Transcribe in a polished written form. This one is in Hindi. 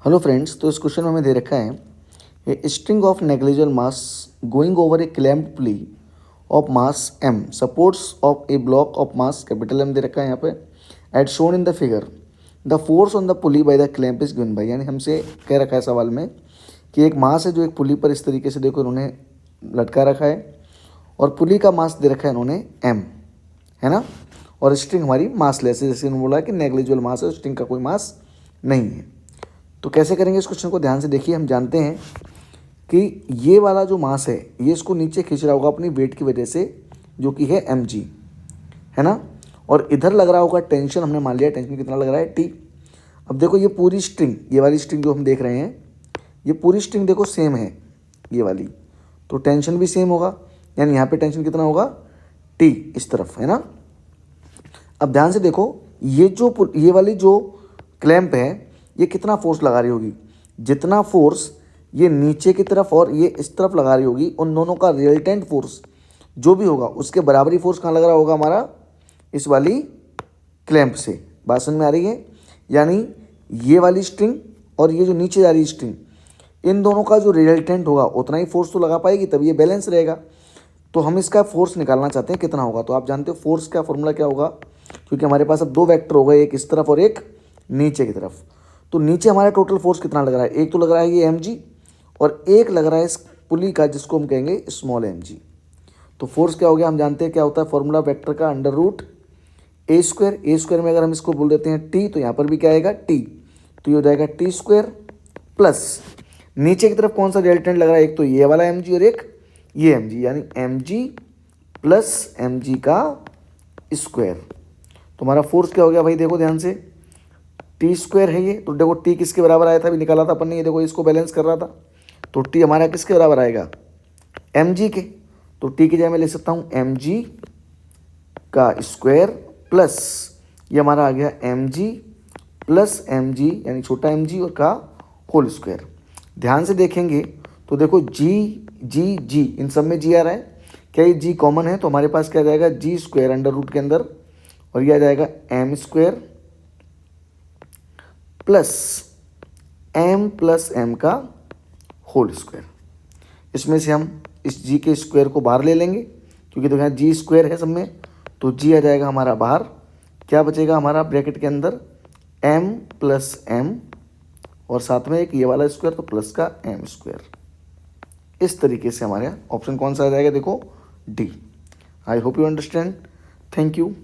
हेलो फ्रेंड्स, तो इस क्वेश्चन में हमें दे रखा है a string of negligible mass going over a clamped pulley of mass m supports of a block of mass capital M दे रखा है यहाँ पे at shown in the figure the force on the pulley by the clamp is given by. यानी हमसे कह रखा है सवाल में कि एक मास है जो एक पुली पर इस तरीके से देखो इन्होंने लटका रखा है और पुली का मास दे रखा है इन्होंने m, है ना। और स्ट्रिंग हमारी मासलेस है, जैसे इन्होंने बोला कि नेग्लिजिबल मास है, स्ट्रिंग का कोई मास नहीं है। तो कैसे करेंगे इस क्वेश्चन को, ध्यान से देखिए। हम जानते हैं कि ये वाला जो मास है ये इसको नीचे खींच रहा होगा अपनी वेट की वजह से, जो कि है mg, है ना। और इधर लग रहा होगा टेंशन, हमने मान लिया टेंशन कितना लग रहा है t। अब देखो ये पूरी स्ट्रिंग, ये वाली स्ट्रिंग जो हम देख रहे हैं, ये पूरी स्ट्रिंग देखो सेम है ये वाली, तो टेंशन भी सेम होगा। यानी यहाँ पे टेंशन कितना होगा t इस तरफ, है ना। अब ध्यान से देखो, ये वाली जो क्लैंप है ये कितना फोर्स लगा रही होगी, जितना फोर्स ये नीचे की तरफ और ये इस तरफ लगा रही होगी, उन दोनों का रिजल्टेंट फोर्स जो भी होगा उसके बराबरी फोर्स कहाँ लग रहा होगा हमारा, इस वाली क्लैंप से। बात समझ में आ रही है। यानी ये वाली स्ट्रिंग और ये जो नीचे जा रही स्ट्रिंग, इन दोनों का जो रिजल्टेंट होगा उतना ही फोर्स तो लगा पाएगी, तभी ये बैलेंस रहेगा। तो हम इसका फोर्स निकालना चाहते हैं कितना होगा। तो आप जानते हो फोर्स का फॉर्मूला क्या होगा, क्योंकि हमारे पास अब दो वेक्टर हो गए, एक इस तरफ और एक नीचे की तरफ। तो नीचे हमारा टोटल फोर्स कितना लग रहा है, एक तो लग रहा है ये mg और एक लग रहा है इस पुली का जिसको हम कहेंगे स्मॉल mg। तो फोर्स क्या हो गया, हम जानते हैं क्या होता है फॉर्मूला वेक्टर का, अंडर रूट ए स्क्वायर में अगर हम इसको बोल देते हैं t, तो यहाँ पर भी क्या आएगा t, तो ये हो जाएगा t स्क्वायर प्लस नीचे की तरफ कौन सा रिजल्टेंट लग रहा है, एक तो ये वाला mg और एक ये mg, यानी mg प्लस mg का स्क्वायर। तो हमारा फोर्स क्या हो गया भाई, देखो ध्यान से, टी स्क्वायर है ये, तो देखो टी किसके बराबर आया था, अभी निकाला था अपन ने, ये देखो इसको बैलेंस कर रहा था। तो टी हमारा किसके बराबर आएगा, mg के। तो टी की जगह मैं ले सकता हूँ mg का स्क्वायर प्लस ये हमारा आ गया mg प्लस mg, यानी छोटा mg और का होल स्क्वायर। ध्यान से देखेंगे तो देखो g इन सब में g आ रहा है, क्या ये g कॉमन है, तो हमारे पास क्या आ जाएगा g स्क्वायर अंडर रूट के अंदर, और ये आ जाएगा m स्क्वायर प्लस m का होल स्क्वायर। इसमें से हम इस g के स्क्वायर को बाहर ले लेंगे, क्योंकि देखो यहाँ g स्क्वायर है सब में, तो g आ जाएगा हमारा बाहर। क्या बचेगा हमारा ब्रैकेट के अंदर, m प्लस m और साथ में एक ये वाला स्क्वायर, तो प्लस का m स्क्वायर। इस तरीके से हमारे ऑप्शन कौन सा आ जाएगा, देखो D। I hope you understand. Thank you.